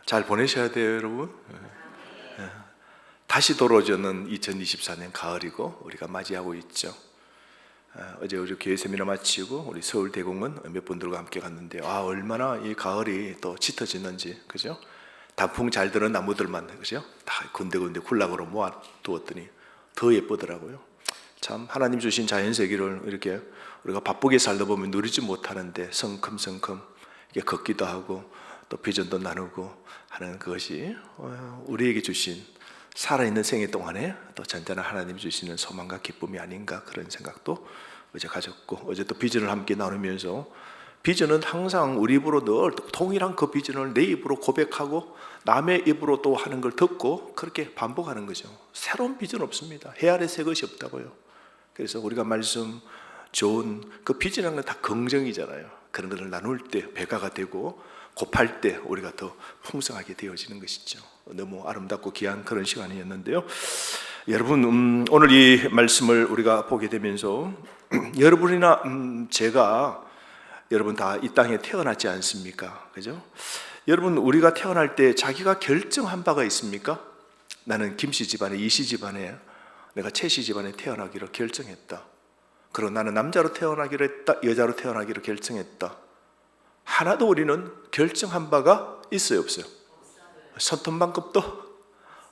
잘 보내셔야 돼요, 여러분. 다시 돌아오는 2024년 가을이고 우리가 맞이하고 있죠. 어제 우리 교회 세미나 마치고 우리 서울대공원 몇 분들과 함께 갔는데 얼마나 이 가을이 또 짙어지는지, 그죠? 단풍 잘 드는 나무들만, 그죠? 다 군데군데 군락으로 모아 두었더니 더 예쁘더라고요. 참 하나님 주신 자연세계를 이렇게 우리가 바쁘게 살다 보면 누리지 못하는데 성큼성큼 이렇게 걷기도 하고 또 비전도 나누고 하는 그것이 우리에게 주신 살아있는 생애 동안에 또 잔잔한 하나님 주시는 소망과 기쁨이 아닌가, 그런 생각도 어제 가졌고, 어제 또 비전을 함께 나누면서 비전은 항상 우리 입으로 늘 동일한 그 비전을 내 입으로 고백하고 남의 입으로 또 하는 걸 듣고 그렇게 반복하는 거죠. 새로운 비전 없습니다. 해 아래 새 것이 없다고요. 그래서 우리가 말씀 좋은 그 비전이라는 건 다 긍정이잖아요. 그런 것을 나눌 때 배가가 되고 곱할 때 우리가 더 풍성하게 되어지는 것이죠. 너무 아름답고 귀한 그런 시간이었는데요. 여러분, 오늘 이 말씀을 우리가 보게 되면서 여러분이나 제가, 여러분 다 이 땅에 태어났지 않습니까? 그죠? 여러분, 우리가 태어날 때 자기가 결정한 바가 있습니까? 나는 김씨 집안에, 이씨 집안에, 내가 최씨 집안에 태어나기로 결정했다. 그리고 나는 남자로 태어나기로 했다, 여자로 태어나기로 결정했다. 하나도 우리는 결정한 바가 있어요, 없어요? 손톱만큼도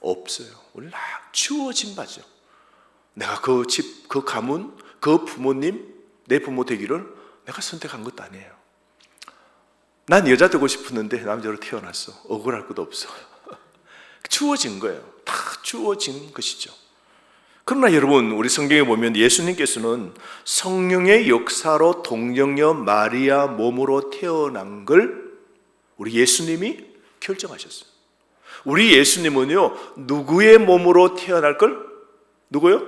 없어요. 우리는 다 주어진 바죠. 내가 그 집, 그 가문, 그 부모님, 내 부모 되기를 내가 선택한 것도 아니에요. 난 여자 되고 싶었는데 남자로 태어났어. 억울할 것도 없어. 주어진 거예요. 다 주어진 것이죠. 그러나 여러분, 우리 성경에 보면 예수님께서는 성령의 역사로 동정녀 마리아 몸으로 태어난 걸 우리 예수님이 결정하셨어요. 우리 예수님은요, 누구의 몸으로 태어날 걸? 누구요?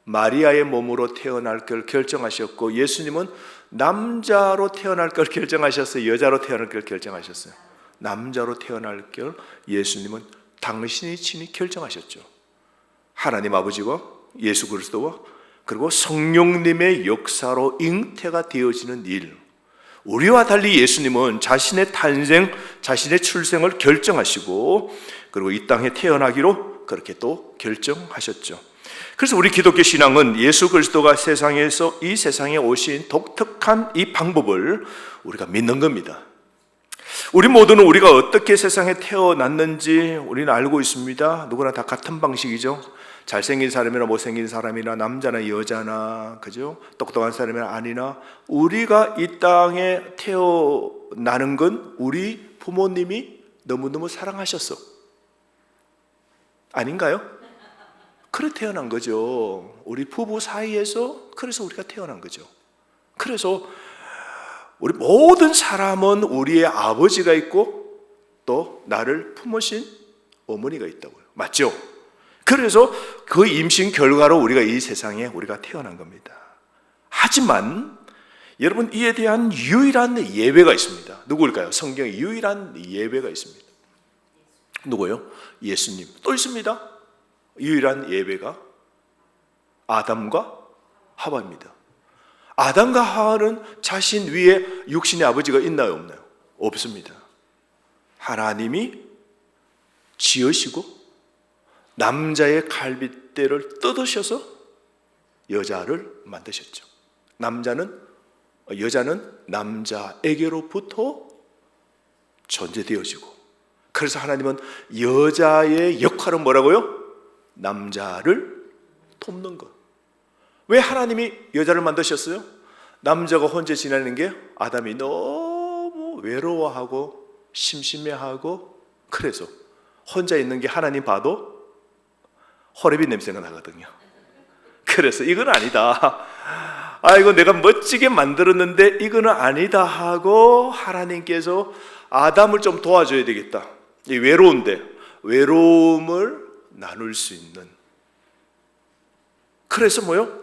마리아의 몸으로 태어날 걸 결정하셨고, 예수님은 남자로 태어날 걸 결정하셨어요? 여자로 태어날 걸 결정하셨어요? 남자로 태어날 걸 예수님은 당신이 친히 결정하셨죠. 하나님 아버지와 예수 그리스도와 그리고 성령님의 역사로 잉태가 되어지는 일, 우리와 달리 예수님은 자신의 탄생, 자신의 출생을 결정하시고 그리고 이 땅에 태어나기로 그렇게 또 결정하셨죠. 그래서 우리 기독교 신앙은 예수 그리스도가 세상에서 이 세상에 오신 독특한 이 방법을 우리가 믿는 겁니다. 우리 모두는 우리가 어떻게 세상에 태어났는지 우리는 알고 있습니다. 누구나 다 같은 방식이죠. 잘생긴 사람이나 못생긴 사람이나 남자나 여자나, 그죠? 똑똑한 사람이나 아니나, 우리가 이 땅에 태어나는 건 우리 부모님이 너무너무 사랑하셨어. 아닌가요? 그래 태어난 거죠. 우리 부부 사이에서, 그래서 우리가 태어난 거죠. 그래서 우리 모든 사람은 우리의 아버지가 있고 또 나를 품으신 어머니가 있다고요. 맞죠? 그래서 그 임신 결과로 우리가 이 세상에 우리가 태어난 겁니다. 하지만 여러분, 이에 대한 유일한 예외가 있습니다. 누구일까요? 성경에 유일한 예외가 있습니다. 누구요? 예수님. 또 있습니다. 유일한 예외가 아담과 하와입니다. 아담과 하와는 자신 위에 육신의 아버지가 있나요, 없나요? 없습니다. 하나님이 지으시고 남자의 갈빗대를 뜯으셔서 여자를 만드셨죠. 여자는 남자에게로부터 존재되어지고, 그래서 하나님은 여자의 역할은 뭐라고요? 남자를 돕는 것. 왜 하나님이 여자를 만드셨어요? 남자가 혼자 지내는 게 아담이 너무 외로워하고 심심해하고, 그래서 혼자 있는 게 하나님 봐도 호레비 냄새가 나거든요. 그래서 이건 아니다, 이거 내가 멋지게 만들었는데 이거는 아니다 하고 하나님께서 아담을 좀 도와줘야 되겠다. 이 외로운데 외로움을 나눌 수 있는, 그래서 뭐요?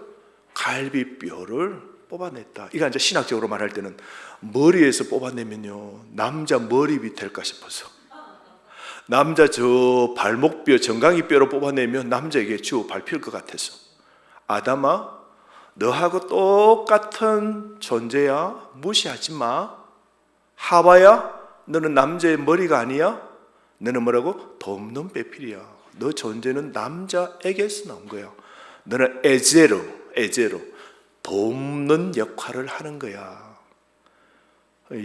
갈비뼈를 뽑아냈다. 이거 이제 신학적으로 말할 때는 머리에서 뽑아내면요, 남자 머리빗 될까 싶어서, 남자 저 발목뼈, 정강이뼈로 뽑아내면 남자에게 주 밟힐 것 같아서, 아담아, 너하고 똑같은 존재야, 무시하지 마. 하와야, 너는 남자의 머리가 아니야? 너는 뭐라고? 돕는 배필이야. 너 존재는 남자에게서 나온 거야. 너는 에제로 돕는 역할을 하는 거야.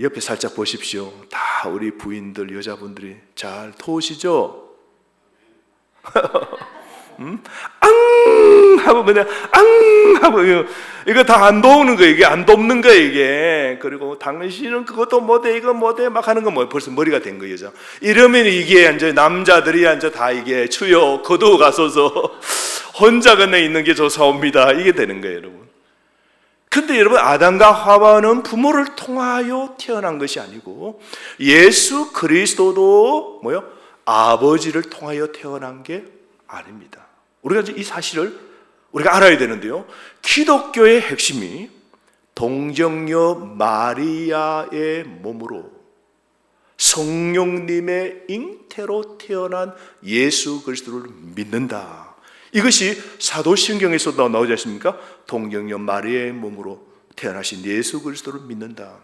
옆에 살짝 보십시오. 다 우리 부인들, 여자분들이 잘 도우시죠? 앙! 하고 그냥 앙! 하고 이거 다 안 도우는 거예요. 이게 안 돕는 거예요, 이게. 그리고 당신은 그것도 못해, 이거 못해 막 하는 거 뭐 벌써 머리가 된 거예요. 이러면 이게 이제 남자들이 이제 다 이게 주여 거두어 가소서 혼자 건너 있는 게 좋사옵니다. 이게 되는 거예요, 여러분. 근데 여러분, 아담과 하와는 부모를 통하여 태어난 것이 아니고 예수 그리스도도 뭐요? 아버지를 통하여 태어난 게 아닙니다. 우리가 이제 이 사실을 우리가 알아야 되는데요. 기독교의 핵심이 동정녀 마리아의 몸으로 성령님의 잉태로 태어난 예수 그리스도를 믿는다. 이것이 사도신경에서도 나오지 않습니까? 동정녀 마리아의 몸으로 태어나신 예수 그리스도를 믿는다.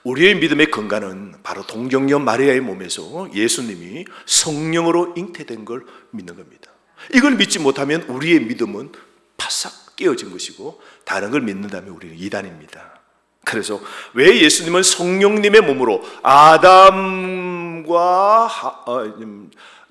우리의 믿음의 근간은 바로 동정녀 마리아의 몸에서 예수님이 성령으로 잉태된 걸 믿는 겁니다. 이걸 믿지 못하면 우리의 믿음은 바싹 깨어진 것이고 다른 걸 믿는다면 우리는 이단입니다. 그래서 왜 예수님은 성령님의 몸으로 아담과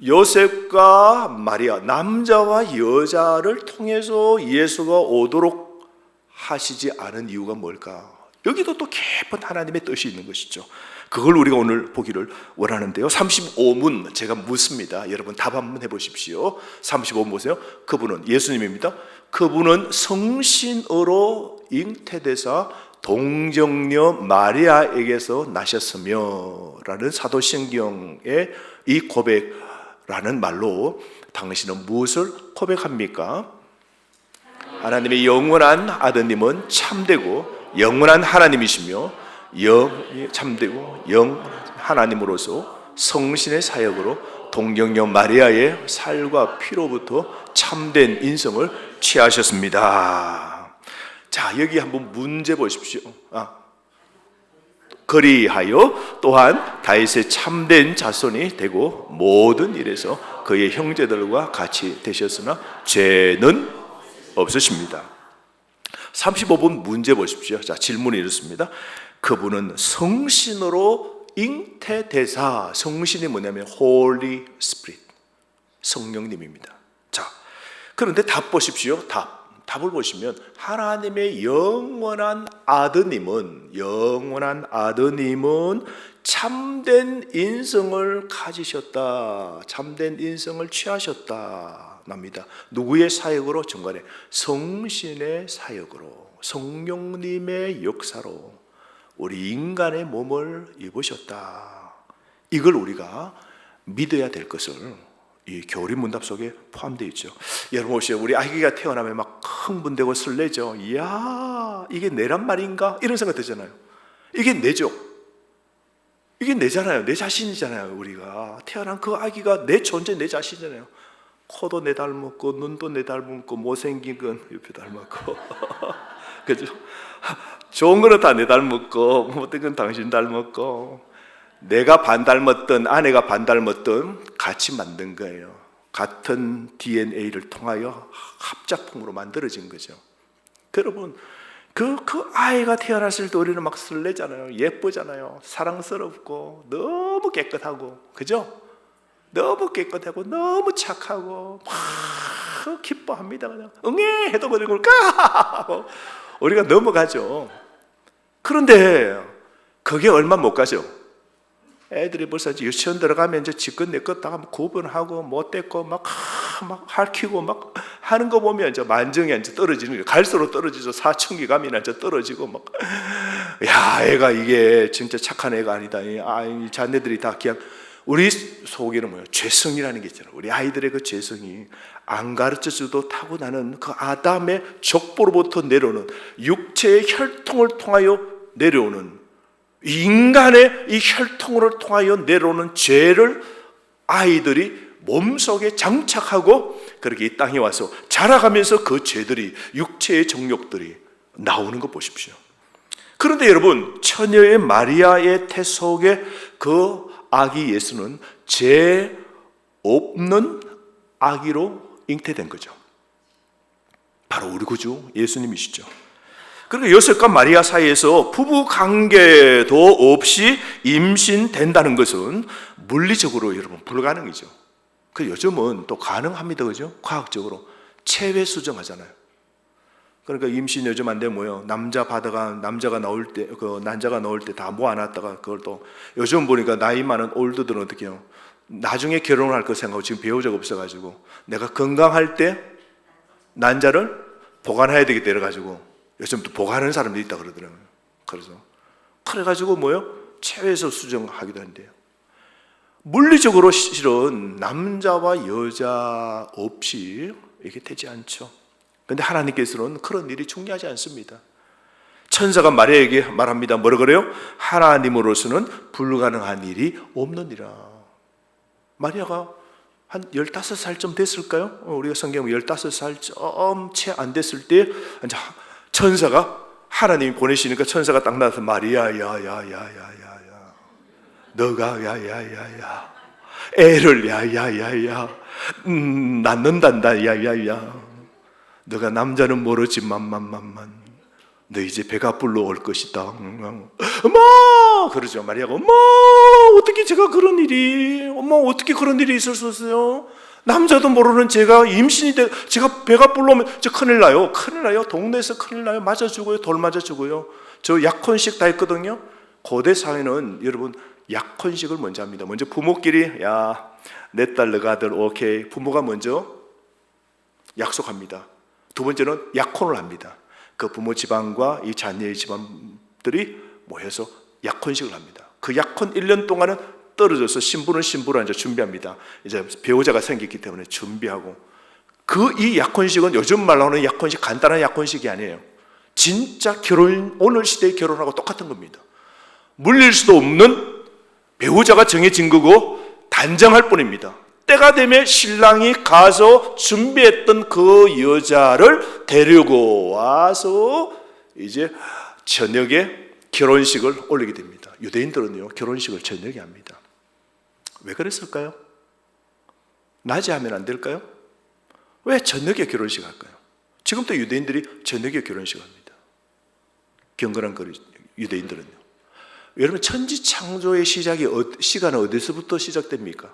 요셉과 마리아, 남자와 여자를 통해서 예수가 오도록 하시지 않은 이유가 뭘까? 여기도 또 깊은 하나님의 뜻이 있는 것이죠. 그걸 우리가 오늘 보기를 원하는데요. 35문 제가 묻습니다. 여러분 답 한번 해보십시오. 35문 보세요. 그분은 예수님입니다. 그분은 성신으로 잉태되사 동정녀 마리아에게서 나셨으며 라는 사도신경의 이 고백라는 말로 당신은 무엇을 고백합니까? 하나님의 영원한 아드님은 참되고 영원한 하나님이시며 참되고 하나님으로서 성신의 사역으로 동정녀 마리아의 살과 피로부터 참된 인성을 취하셨습니다. 자, 여기 한번 문제 보십시오. 그리하여 또한 다윗의 참된 자손이 되고 모든 일에서 그의 형제들과 같이 되셨으나 죄는 없으십니다. 35번 문제 보십시오. 자, 질문이 이렇습니다. 그분은 성신으로 잉태되사, 성신이 뭐냐면 Holy Spirit, 성령님입니다. 자, 그런데 답 보십시오. 답을 보시면 하나님의 영원한 아드님은 참된 인성을 가지셨다, 참된 인성을 취하셨다 납니다. 누구의 사역으로? 중간에 성신의 사역으로, 성령님의 역사로 우리 인간의 몸을 입으셨다. 이걸 우리가 믿어야 될 것을 이 교리 문답 속에 포함되어 있죠. 여러분 보시죠. 우리 아기가 태어나면 막 흥분되고 설레죠. 이야, 이게 내란 말인가? 이런 생각 들잖아요. 이게 내죠. 이게 내잖아요. 내 자신이잖아요. 우리가 태어난 그 아기가 내 존재, 내 자신이잖아요. 코도 내 닮았고 눈도 내 닮았고 못생긴 건 옆에 닮았고 그죠? 좋은 거는 다 내 닮았고 못된 건 당신 닮았고, 내가 반 닮았든 아내가 반 닮았든 같이 만든 거예요. 같은 DNA를 통하여 합작품으로 만들어진 거죠. 여러분, 그 아이가 태어났을 때 우리는 막 설레잖아요. 예쁘잖아요. 사랑스럽고 너무 깨끗하고, 그죠? 너무 깨끗하고 너무 착하고 막 기뻐합니다. 그냥 응애 해도 그리고 까 우리가 넘어가죠. 그런데 그게 얼마 못 가죠. 애들이 벌써 유치원 들어가면 이제 지껏 내껏 다 구분하고 못됐고 막 핥히고 막 하는 거 보면 이제 만정이 이제 떨어지는 거예요. 갈수록 떨어지죠. 사춘기 가면 이제 떨어지고 막, 야, 애가 이게 진짜 착한 애가 아니다. 이 자네들이 다 그냥, 우리 속에는 뭐예요? 죄성이라는 게 있잖아요. 우리 아이들의 그 죄성이 안 가르쳐줘도 타고나는 그 아담의 족보로부터 내려오는 육체의 혈통을 통하여 내려오는, 인간의 이 혈통을 통하여 내려오는 죄를 아이들이 몸속에 장착하고 그렇게 이 땅에 와서 자라가면서 그 죄들이, 육체의 정욕들이 나오는 거 보십시오. 그런데 여러분, 처녀의 마리아의 태 속에 그 아기 예수는 죄 없는 아기로 잉태된 거죠. 바로 우리 구주 예수님이시죠. 그러니까 요셉과 마리아 사이에서 부부 관계도 없이 임신된다는 것은 물리적으로 여러분 불가능이죠. 그 요즘은 또 가능합니다, 그죠? 과학적으로 체외 수정하잖아요. 그러니까 임신 요즘 안 되면 뭐요? 난자가 나올 때, 난자가 나올 때 다 모아놨다가 그걸 또 요즘 보니까 나이 많은 올드들은 어떻게 해요? 나중에 결혼할 거 생각하고 지금 배우자가 없어가지고 내가 건강할 때 난자를 보관해야 되겠다 이래가지고 요즘 또 보관하는 사람도 있다 그러더라고요. 그래가지고 뭐요? 체외에서 수정하기도 한대요. 물리적으로 실은 남자와 여자 없이 이게 되지 않죠. 근데 하나님께서는 그런 일이 중요하지 않습니다. 천사가 마리아에게 말합니다. 뭐라 그래요? 하나님으로서는 불가능한 일이 없느니라. 마리아가 한 15살쯤 됐을까요? 우리가 성경에 15살 좀 채 안 됐을 때 천사가 하나님이 보내시니까 천사가 딱 나와서 마리아 야야야야야야 너가 야야야야 애를 야야야야 낳는단다 야야야 너가 남자는 모르지만 너 이제 배가 불러 올 것이다. 엄마 그러죠. 마리아가 엄마 어떻게 제가 그런 일이 어떻게 그런 일이 있을 수 있어요? 남자도 모르는 제가 임신이 돼 제가 배가 불러오면 저 큰일 나요. 동네에서 큰일 나요. 맞아 죽어요. 돌 맞아 죽어요. 저 약혼식 다 했거든요. 고대 사회는 여러분 약혼식을 먼저 합니다. 먼저 부모끼리 야 내 딸 너가 아들 오케이 부모가 먼저 약속합니다. 두 번째는 약혼을 합니다. 그 부모 집안과 이 자녀의 집안들이 모여서 약혼식을 합니다. 그 약혼 1년 동안은 떨어져서 신부는 신부로 이제 준비합니다. 이제 배우자가 생겼기 때문에 준비하고 이 약혼식은 요즘 말로 하는 약혼식 간단한 약혼식이 아니에요. 진짜 오늘 시대의 결혼하고 똑같은 겁니다. 물릴 수도 없는 배우자가 정해진 거고 단정할 뿐입니다. 때가 되면 신랑이 가서 준비했던 그 여자를 데리고 와서 이제 저녁에 결혼식을 올리게 됩니다. 유대인들은요 결혼식을 저녁에 합니다. 왜 그랬을까요? 낮에 하면 안 될까요? 왜 저녁에 결혼식 할까요? 지금도 유대인들이 저녁에 결혼식 합니다. 경건한 유대인들은요. 여러분 천지창조의 시간은 어디서부터 시작됩니까?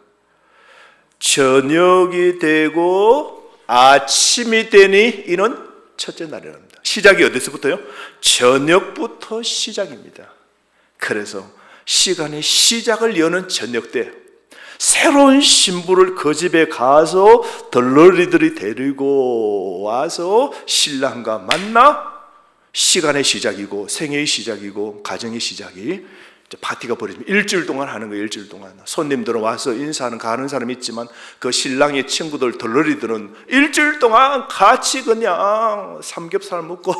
저녁이 되고 아침이 되니 이는 첫째 날이랍니다. 시작이 어디서부터요? 저녁부터 시작입니다. 그래서 시간의 시작을 여는 저녁 때 새로운 신부를 그 집에 가서 덜러리들이 데리고 와서 신랑과 만나 시간의 시작이고 생애의 시작이고 가정의 시작이 파티가 벌어지면 일주일 동안 하는 거예요. 일주일 동안 손님들은 와서 인사하는 가는 사람이 있지만 그 신랑의 친구들 덜러리들은 일주일 동안 같이 그냥 삼겹살 먹고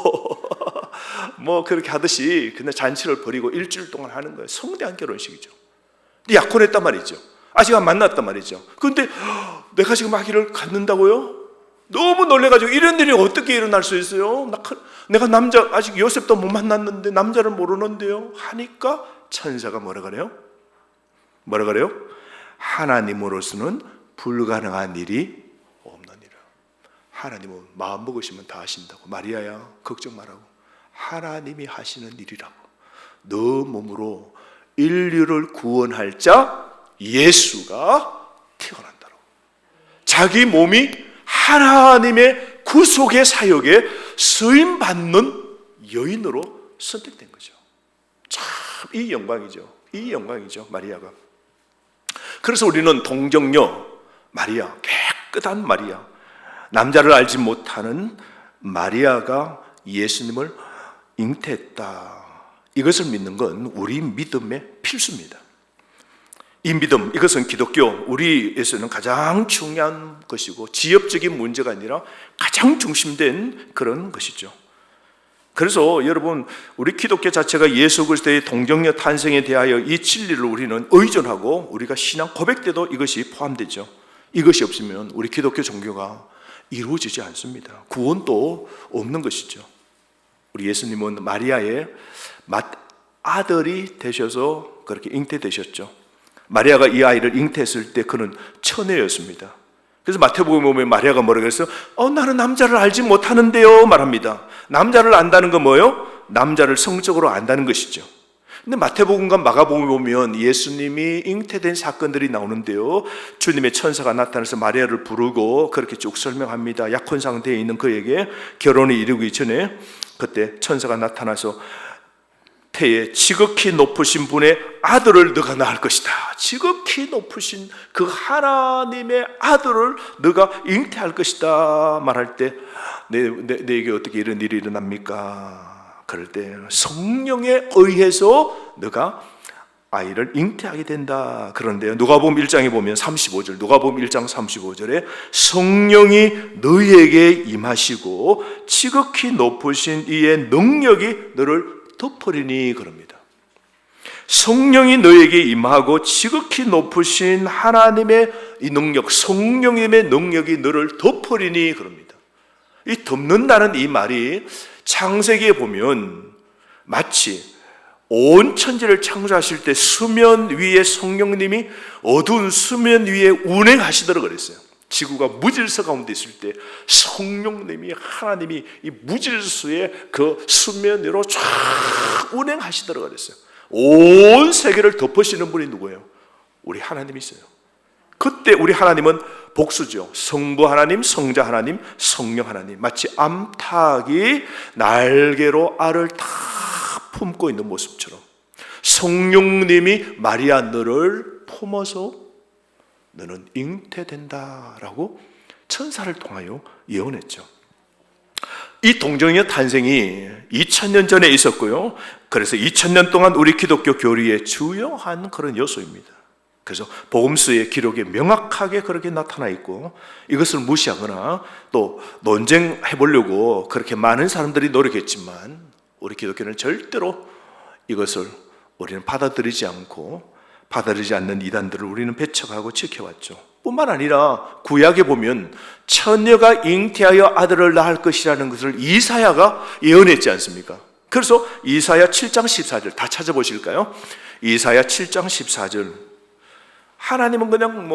뭐 그렇게 하듯이 그냥 잔치를 벌이고 일주일 동안 하는 거예요. 성대한 결혼식이죠. 근데 약혼했단 말이죠. 아직 안 만났단 말이죠. 그런데 내가 지금 아기를 갖는다고요? 너무 놀래가지고 이런 일이 어떻게 일어날 수 있어요? 내가 남자 아직 요셉도 못 만났는데 남자를 모르는데요 하니까 천사가 뭐라 그래요? 하나님으로서는 불가능한 일이 없느니라. 하나님은 마음 먹으시면 다 하신다고. 마리아야 걱정 말라고. 하나님이 하시는 일이라고. 너 몸으로 인류를 구원할 자 예수가 태어난다고. 자기 몸이 하나님의 구속의 사역에 쓰임받는 여인으로 선택된 거죠. 참 이 영광이죠 마리아가. 그래서 우리는 동정녀 마리아, 깨끗한 마리아, 남자를 알지 못하는 마리아가 예수님을 잉태했다, 이것을 믿는 건 우리 믿음의 필수입니다. 이 믿음, 이것은 기독교 우리에서는 가장 중요한 것이고 지엽적인 문제가 아니라 가장 중심된 그런 것이죠. 그래서 여러분 우리 기독교 자체가 예수 그리스도의 동정녀 탄생에 대하여 이 진리를 우리는 의존하고 우리가 신앙 고백 때도 이것이 포함되죠. 이것이 없으면 우리 기독교 종교가 이루어지지 않습니다. 구원도 없는 것이죠. 우리 예수님은 아들이 되셔서 그렇게 잉태되셨죠. 마리아가 이 아이를 잉태했을 때 그는 처녀였습니다. 그래서 마태복음에 보면 마리아가 뭐라고 했어요? 나는 남자를 알지 못하는데요 말합니다. 남자를 안다는 건 뭐예요? 남자를 성적으로 안다는 것이죠. 근데 마태복음과 마가복음에 보면 예수님이 잉태된 사건들이 나오는데요, 주님의 천사가 나타나서 마리아를 부르고 그렇게 쭉 설명합니다. 약혼 상태에 있는 그에게 결혼이 이루기 전에 그때 천사가 나타나서 태에 지극히 높으신 분의 아들을 너가 낳을 것이다. 지극히 높으신 그 하나님의 아들을 너가 잉태할 것이다 말할 때 내게 어떻게 이런 일이 일어납니까? 그럴 때 성령에 의해서 너가 아이를 잉태하게 된다. 그런데요, 누가복음 1장에 보면 35절, 누가복음 1장 35절에 성령이 너희에게 임하시고 지극히 높으신 이의 능력이 너를 덮으리니 그럽니다. 성령이 너에게 임하고 지극히 높으신 하나님의 이 능력, 성령님의 능력이 너를 덮으리니 그럽니다. 이 덮는다는 이 말이 창세기에 보면 마치 온 천지를 창조하실 때 수면 위에 성령님이 어두운 수면 위에 운행하시도록 그랬어요. 지구가 무질서 가운데 있을 때 성령님이, 하나님이 이 무질서의 그 수면 위로 쫙 운행하시도록 그랬어요. 온 세계를 덮으시는 분이 누구예요? 우리 하나님이세요. 그때 우리 하나님은 복수죠. 성부 하나님, 성자 하나님, 성령 하나님. 마치 암탉이 날개로 알을 다 품고 있는 모습처럼 성령님이 마리아 너를 품어서 너는 잉태된다라고 천사를 통하여 예언했죠. 이 동정의 탄생이 2000년 전에 있었고요. 그래서 2000년 동안 우리 기독교 교리의 주요한 그런 요소입니다. 그래서 복음서의 기록에 명확하게 그렇게 나타나 있고, 이것을 무시하거나 또 논쟁해 보려고 그렇게 많은 사람들이 노력했지만 우리 기독교는 절대로 이것을 우리는 받아들이지 않고, 받아들이지 않는 이단들을 우리는 배척하고 지켜왔죠. 뿐만 아니라 구약에 보면 처녀가 잉태하여 아들을 낳을 것이라는 것을 이사야가 예언했지 않습니까? 그래서 이사야 7장 14절 다 찾아보실까요? 이사야 7장 14절. 하나님은 그냥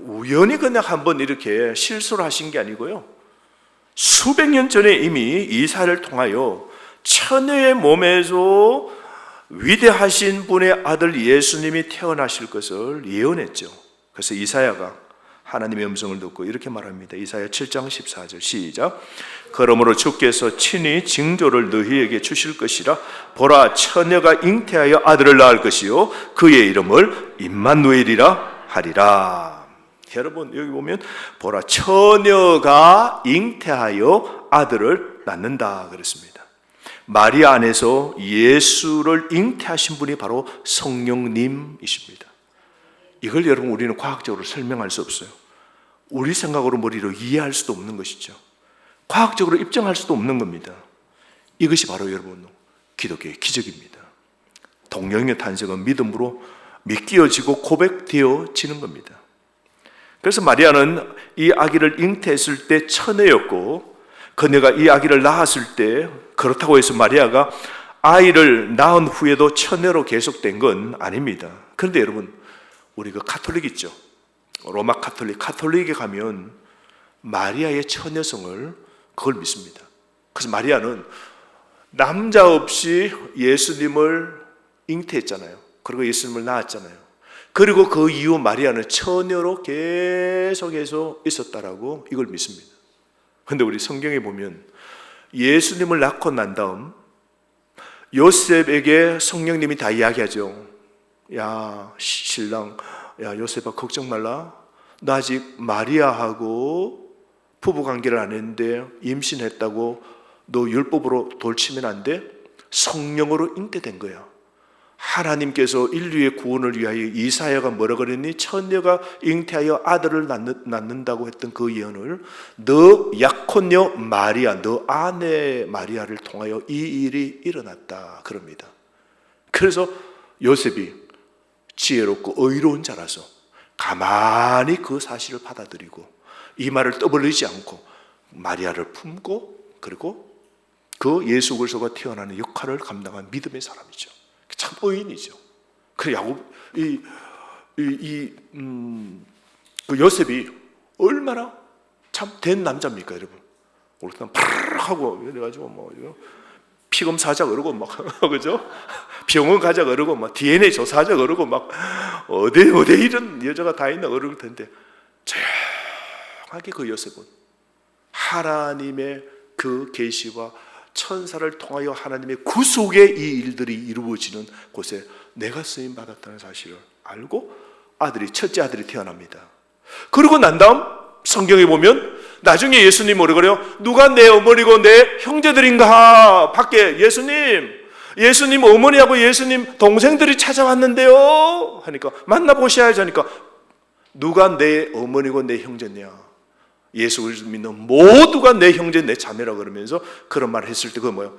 우연히 그냥 한번 이렇게 실수를 하신 게 아니고요, 수백 년 전에 이미 이사야를 통하여 처녀의 몸에서 위대하신 분의 아들 예수님이 태어나실 것을 예언했죠. 그래서 이사야가 하나님의 음성을 듣고 이렇게 말합니다. 이사야 7장 14절 시작. 그러므로 주께서 친히 징조를 너희에게 주실 것이라. 보라, 처녀가 잉태하여 아들을 낳을 것이요 그의 이름을 임마누엘이라 하리라. 여러분, 여기 보면 보라, 처녀가 잉태하여 아들을 낳는다 그랬습니다. 마리아 안에서 예수를 잉태하신 분이 바로 성령님이십니다. 이걸 여러분 우리는 과학적으로 설명할 수 없어요. 우리 생각으로 머리로 이해할 수도 없는 것이죠. 과학적으로 입증할 수도 없는 겁니다. 이것이 바로 여러분 기독교의 기적입니다. 동령의 탄생은 믿음으로 믿겨지고 고백되어지는 겁니다. 그래서 마리아는 이 아기를 잉태했을 때 처녀였고, 그녀가 이 아기를 낳았을 때, 그렇다고 해서 마리아가 아이를 낳은 후에도 처녀로 계속된 건 아닙니다. 그런데 여러분, 우리 그 가톨릭 있죠? 로마 가톨릭에 가면 마리아의 처녀성을 그걸 믿습니다. 그래서 마리아는 남자 없이 예수님을 잉태했잖아요. 그리고 예수님을 낳았잖아요. 그리고 그 이후 마리아는 처녀로 계속해서 있었다라고 이걸 믿습니다. 그런데 우리 성경에 보면 예수님을 낳고 난 다음 요셉에게 성령님이 다 이야기하죠. 야, 신랑, 야, 요셉아, 걱정 말라. 너 아직 마리아하고 부부관계를 안 했는데 임신했다고 너 율법으로 돌치면 안 돼? 성령으로 잉태된 거야. 하나님께서 인류의 구원을 위하여 이사야가 뭐라 그랬니? 처녀가 잉태하여 아들을 낳는다고 했던 그 예언을 너 약혼녀 마리아, 너 아내 마리아를 통하여 이 일이 일어났다 그럽니다. 그래서 요셉이 지혜롭고 의로운 자라서 가만히 그 사실을 받아들이고 이 말을 떠벌리지 않고 마리아를 품고 그리고 그 예수 그리스도가 태어나는 역할을 감당한 믿음의 사람이죠. 참 의인이죠. 그래 야곱 그 요셉이 얼마나 참 된 남자입니까, 여러분? 오르탄 파르르 하고 이래가지고 뭐 피검 사자 그러고 막 그죠? 병원 가자 그러고 막 DNA 조사하자 그러고 막 어디 이런 여자가 다 있나 그럴 텐데 조용하게 그 요셉은 하나님의 그 계시와 천사를 통하여 하나님의 구속의 이 일들이 이루어지는 곳에 내가 쓰임 받았다는 사실을 알고 첫째 아들이 태어납니다. 그러고 난 다음 성경에 보면 나중에 예수님 뭐라 그래요? 누가 내 어머니고 내 형제들인가? 밖에 예수님 어머니하고 예수님 동생들이 찾아왔는데요 하니까 만나보셔야지 하니까 누가 내 어머니고 내 형제냐? 예수 그리스도 믿는 모두가 내 형제 내 자매라 그러면서 그런 말을 했을 때 그거 뭐예요?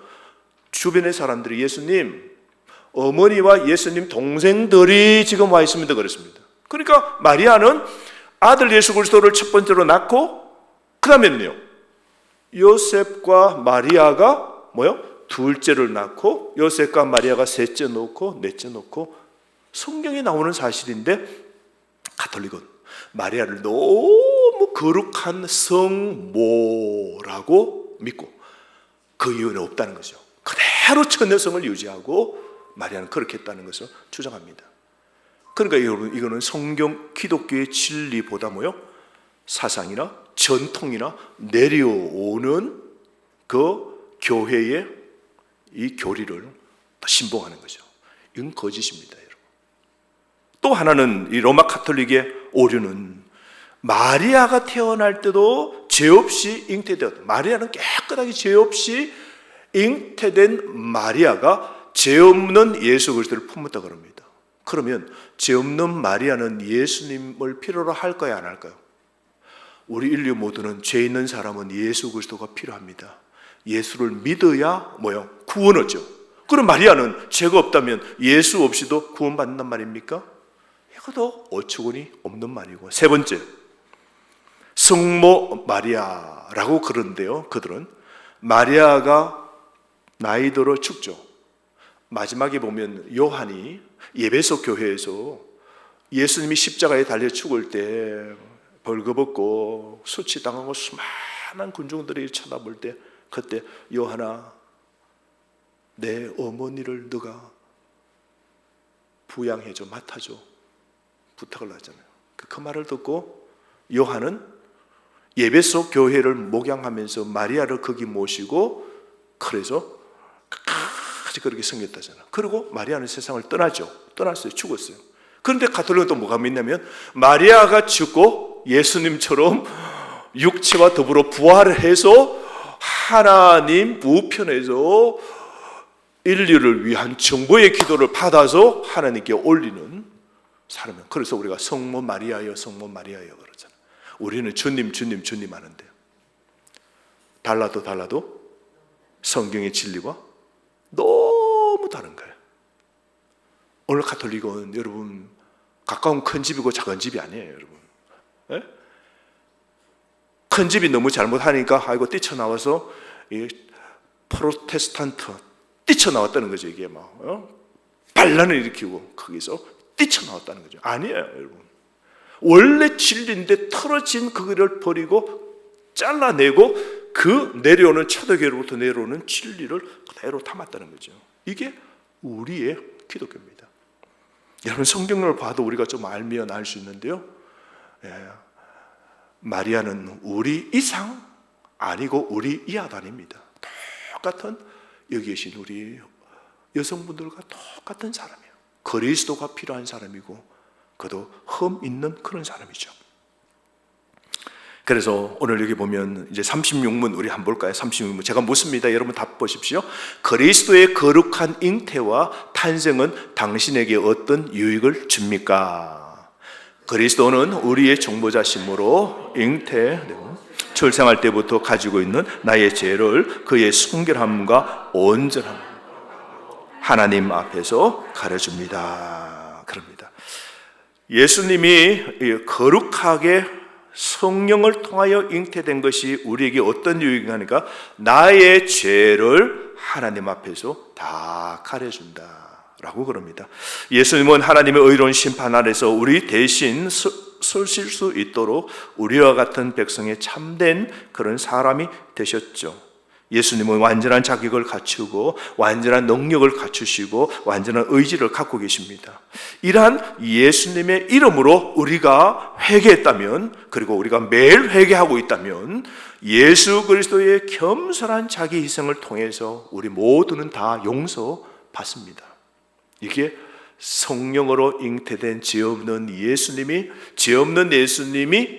주변의 사람들이 예수님 어머니와 예수님 동생들이 지금 와 있습니다 그랬습니다. 그러니까 마리아는 아들 예수 그리스도를 첫 번째로 낳고 그 다음에는요 요셉과 마리아가 뭐요? 둘째를 낳고 요셉과 마리아가 셋째 놓고 넷째 놓고 성경에 나오는 사실인데 가톨릭은 마리아를 너무 거룩한 성모라고 믿고 그 이유는 없다는 거죠. 그대로 처녀성을 유지하고 마리아는 그렇게 했다는 것을 주장합니다. 그러니까 여러분 이거는 성경 기독교의 진리보다 뭐요? 사상이나 전통이나 내려오는 그 교회의 이 교리를 신봉하는 거죠. 이건 거짓입니다, 여러분. 또 하나는 이 로마 가톨릭의 오류는 마리아가 태어날 때도 죄 없이 잉태되었다. 마리아는 깨끗하게 죄 없이 잉태된 마리아가 죄 없는 예수 그리스도를 품었다 그럽니다. 그러면 죄 없는 마리아는 예수님을 필요로 할까요, 안 할까요? 우리 인류 모두는 죄 있는 사람은 예수 그리스도가 필요합니다. 예수를 믿어야 뭐요? 구원 얻죠. 그럼 마리아는 죄가 없다면 예수 없이도 구원받는단 말입니까? 이것도 어처구니 없는 말이고. 세 번째, 성모 마리아라고 그러는데요. 그들은 마리아가 나이 들어 죽죠. 마지막에 보면 요한이 예배소 교회에서 예수님이 십자가에 달려 죽을 때 벌거벗고 수치당하고 수많은 군중들이 쳐다볼 때 그때 요한아 내 어머니를 너가 부양해줘 맡아줘 부탁을 하잖아요. 그 말을 듣고 요한은 예배소 교회를 목양하면서 마리아를 거기 모시고 그래서 끝까지 그렇게 섬겼다잖아요. 그리고 마리아는 세상을 떠났어요. 죽었어요. 그런데 가톨릭은 또 뭐가 믿냐면 마리아가 죽고 예수님처럼 육체와 더불어 부활을 해서 하나님 우편에서 인류를 위한 정보의 기도를 받아서 하나님께 올리는 사람이에요. 그래서 우리가 성모 마리아여 성모 마리아여 그러잖아요. 우리는 주님 하는데 달라도 성경의 진리와 너무 다른 거예요. 오늘 가톨릭은 여러분 가까운 큰 집이고 작은 집이 아니에요, 여러분. 예? 큰 집이 너무 잘못하니까 아이고 뛰쳐나와서 프로테스탄트 뛰쳐나왔다는 거죠. 이게 막 반란을 일으키고 거기서 뛰쳐나왔다는 거죠. 아니에요, 여러분. 원래 진리인데 틀어진 그거를 버리고 잘라내고 그 내려오는 초대교회로부터 내려오는 진리를 그대로 담았다는 거죠. 이게 우리의 기독교입니다. 여러분 성경을 봐도 우리가 좀 알면 알 수 있는데요. 마리아는 우리 이상 아니고 우리 이하도 아닙니다. 똑같은 여기 계신 우리 여성분들과 똑같은 사람이에요. 그리스도가 필요한 사람이고 그도 흠 있는 그런 사람이죠. 그래서 오늘 여기 보면 이제 36문 우리 한번 볼까요? 36문 제가 묻습니다. 여러분 답 보십시오. 그리스도의 거룩한 잉태와 탄생은 당신에게 어떤 유익을 줍니까? 그리스도는 우리의 중보자심으로 잉태되고 출생할 때부터 가지고 있는 나의 죄를 그의 순결함과 온전함 하나님 앞에서 가려줍니다. 그럽니다. 예수님이 거룩하게 성령을 통하여 잉태된 것이 우리에게 어떤 유익이 하니까 나의 죄를 하나님 앞에서 다 가려준다 라고 그럽니다. 예수님은 하나님의 의로운 심판 아래서 우리 대신 서실 수 있도록 우리와 같은 백성의 참된 그런 사람이 되셨죠. 예수님은 완전한 자격을 갖추고 완전한 능력을 갖추시고 완전한 의지를 갖고 계십니다. 이러한 예수님의 이름으로 우리가 회개했다면, 그리고 우리가 매일 회개하고 있다면 예수 그리스도의 겸손한 자기 희생을 통해서 우리 모두는 다 용서받습니다. 이게 성령으로 잉태된 죄 없는 예수님이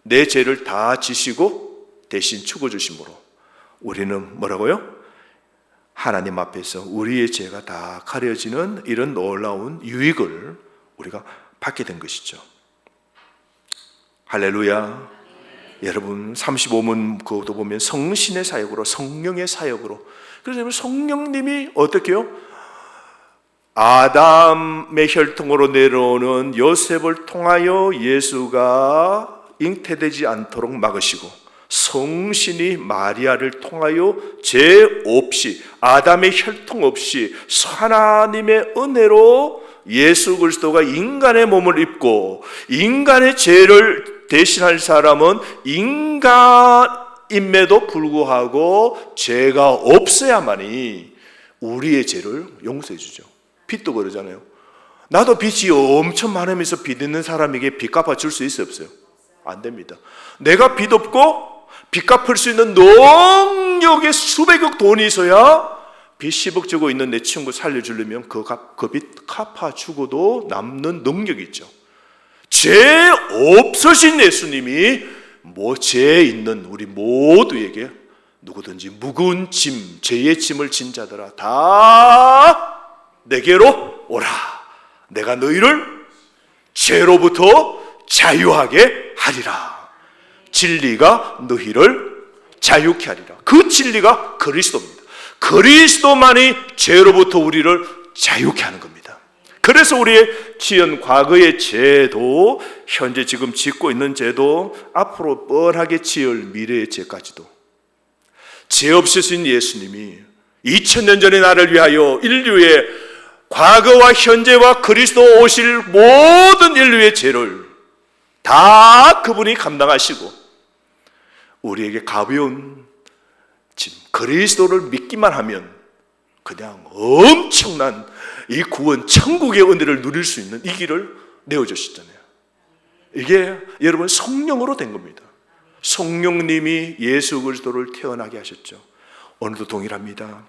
내 죄를 다 지시고 대신 죽어주심으로 우리는 뭐라고요? 하나님 앞에서 우리의 죄가 다 가려지는 이런 놀라운 유익을 우리가 받게 된 것이죠. 할렐루야. 여러분 35문 그것도 보면 성신의 사역으로, 성령의 사역으로. 그래서 성령님이 어떻게 해요? 아담의 혈통으로 내려오는 요셉을 통하여 예수가 잉태되지 않도록 막으시고, 성신이 마리아를 통하여 죄 없이, 아담의 혈통 없이 하나님의 은혜로 예수 그리스도가 인간의 몸을 입고, 인간의 죄를 대신할 사람은 인간임에도 불구하고 죄가 없어야만이 우리의 죄를 용서해 주죠. 빚도 그러잖아요. 나도 빚이 엄청 많으면서 빚 있는 사람에게 빚 갚아줄 수 있어요, 없어요? 안 됩니다. 내가 빚 없고 빚 갚을 수 있는 능력의 수백억 돈이 있어야 빚 10억 지고 있는 내 친구 살려주려면 그 빚 갚아주고도 남는 능력이 있죠. 죄 없으신 예수님이 죄 있는 우리 모두에게 누구든지 무거운 짐, 죄의 짐을 진 자들아 다 내게로 오라. 내가 너희를 죄로부터 자유하게 하리라. 진리가 너희를 자유케 하리라. 그 진리가 그리스도입니다. 그리스도만이 죄로부터 우리를 자유케 하는 겁니다. 그래서 우리의 지은 과거의 죄도, 현재 지금 짓고 있는 죄도, 앞으로 뻔하게 지을 미래의 죄까지도 죄 없으신 예수님이 2000년 전에 나를 위하여 인류의 과거와 현재와 그리스도 오실 모든 인류의 죄를 다 그분이 감당하시고 우리에게 가벼운 짐, 그리스도를 믿기만 하면 그냥 엄청난 이 구원, 천국의 은혜를 누릴 수 있는 이 길을 내어주시잖아요. 이게 여러분 성령으로 된 겁니다. 성령님이 예수 그리스도를 태어나게 하셨죠. 오늘도 동일합니다.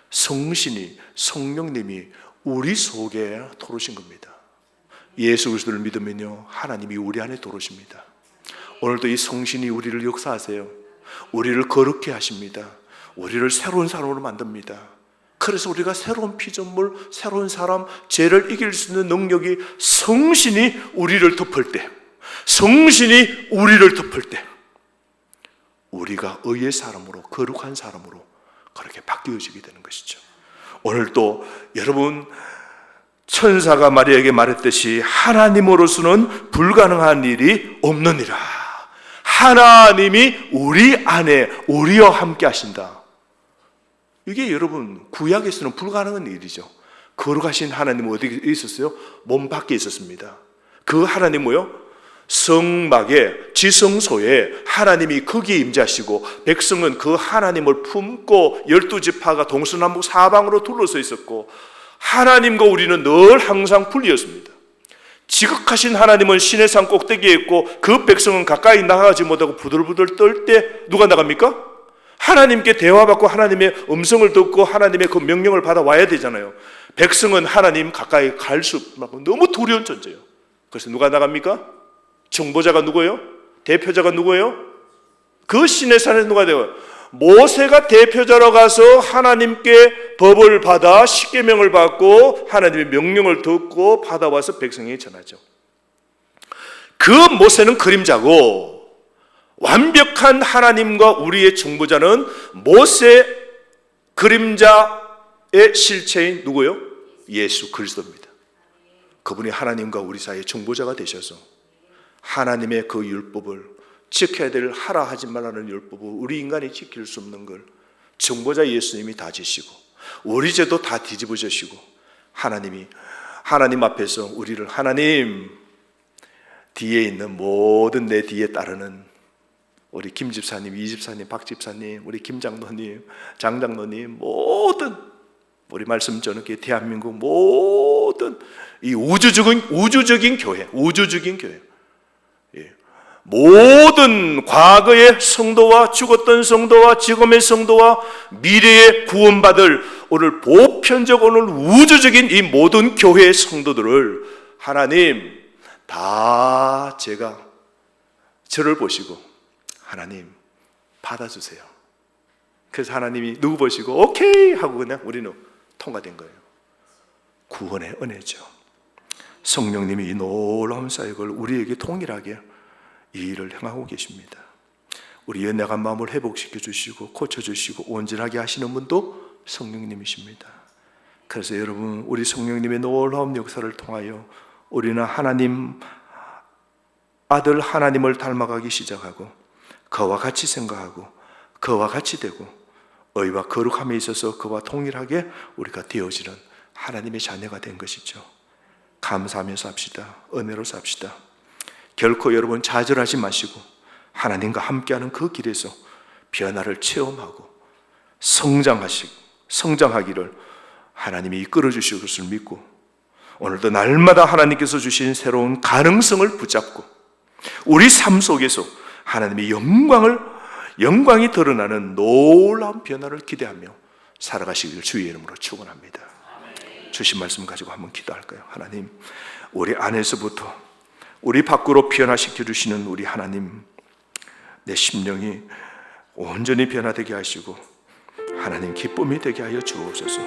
성령님이 우리 속에 들어오신 겁니다. 예수 그리스도를 믿으면요, 하나님이 우리 안에 들어오십니다. 오늘도 이 성신이 우리를 역사하세요. 우리를 거룩게 하십니다. 우리를 새로운 사람으로 만듭니다. 그래서 우리가 새로운 피조물, 새로운 사람, 죄를 이길 수 있는 능력이 성신이 우리를 덮을 때, 성신이 우리를 덮을 때 우리가 의의 사람으로, 거룩한 사람으로 그렇게 바뀌어지게 되는 것이죠. 오늘 또 여러분, 천사가 마리아에게 말했듯이 하나님으로서는 불가능한 일이 없느니라. 하나님이 우리 안에 우리와 함께 하신다. 이게 여러분 구약에서는 불가능한 일이죠. 거룩하신 하나님은 어디 있었어요? 몸 밖에 있었습니다. 그 하나님 뭐요? 성막에, 지성소에 하나님이 거기에 임재하시고 백성은 그 하나님을 품고 12지파가 동서남북 사방으로 둘러서 있었고 하나님과 우리는 늘 항상 분리였습니다. 지극하신 하나님은 시내산 꼭대기에 있고 그 백성은 가까이 나가지 못하고 부들부들 떨 때 누가 나갑니까? 하나님께 대화받고 하나님의 음성을 듣고 하나님의 그 명령을 받아와야 되잖아요. 백성은 하나님 가까이 갈 수 없고 너무 두려운 존재예요. 그래서 누가 나갑니까? 중보자가 누구예요? 대표자가 누구예요? 그 시내산에 누가 돼요? 모세가 대표자로 가서 하나님께 법을 받아 십계명을 받고 하나님의 명령을 듣고 받아와서 백성에게 전하죠. 그 모세는 그림자고 완벽한 하나님과 우리의 중보자는 모세 그림자의 실체인 누구요? 예수 그리스도입니다. 그분이 하나님과 우리 사이의 중보자가 되셔서 하나님의 그 율법을 지켜야 될 하라 하지 말라는 율법을 우리 인간이 지킬 수 없는 걸 중보자 예수님이 다 지시고 우리 죄도 다 뒤집어지시고 하나님 앞에서 우리를 하나님 뒤에 있는 모든 내 뒤에 따르는 우리 김 집사님, 이 집사님, 박 집사님, 우리 김 장로님, 장 장로님 모든 우리 말씀 전하게 대한민국 모든 이 우주적인 교회 모든 과거의 성도와 죽었던 성도와 지금의 성도와 미래에 구원받을 오늘 보편적 오늘 우주적인 이 모든 교회의 성도들을 하나님 다 저를 보시고 하나님 받아주세요. 그래서 하나님이 누구 보시고 오케이 하고 그냥 우리는 통과된 거예요. 구원의 은혜죠. 성령님이 이 놀라운 사역을 우리에게 통일하게 이 일을 행하고 계십니다. 우리 연약한 마음을 회복시켜 주시고 고쳐주시고 온전하게 하시는 분도 성령님이십니다. 그래서 여러분 우리 성령님의 놀라운 역사를 통하여 우리는 하나님 아들 하나님을 닮아가기 시작하고 그와 같이 생각하고 그와 같이 되고 의와 거룩함에 있어서 그와 동일하게 우리가 되어지는 하나님의 자녀가 된 것이죠. 감사하며 삽시다. 은혜로 삽시다. 결코 여러분 좌절하지 마시고 하나님과 함께하는 그 길에서 변화를 체험하고 성장하기를 하나님이 이끌어 주실 것을 믿고 오늘도 날마다 하나님께서 주신 새로운 가능성을 붙잡고 우리 삶 속에서 하나님의 영광이 드러나는 놀라운 변화를 기대하며 살아가시기를 주의 이름으로 축원합니다. 주신 말씀 가지고 한번 기도할까요? 하나님, 우리 안에서부터 우리 밖으로 변화시켜 주시는 우리 하나님, 내 심령이 온전히 변화되게 하시고 하나님 기쁨이 되게 하여 주옵소서.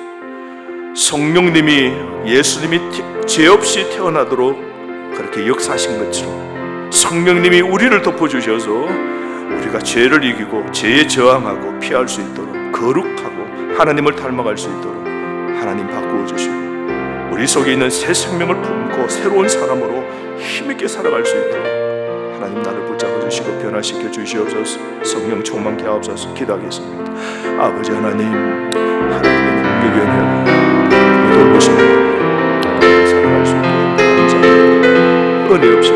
성령님이 예수님이 죄 없이 태어나도록 그렇게 역사하신 것처럼 성령님이 우리를 덮어주셔서 우리가 죄를 이기고 죄에 저항하고 피할 수 있도록 거룩하고 하나님을 닮아갈 수 있도록 하나님 바꾸어 주시고 우리 속에 있는 새 생명을 품고 새로운 사람으로 힘있게 살아갈 수 있도록 하나님 나를 붙잡아 주시고 변화시켜 주시옵소서. 성령 충만케 하옵소서. 기도하겠습니다. 아버지 하나님, 하나님의 능력의 은혜로 돌보시고 살아갈 수 있도록 감사합니다. 은혜 없이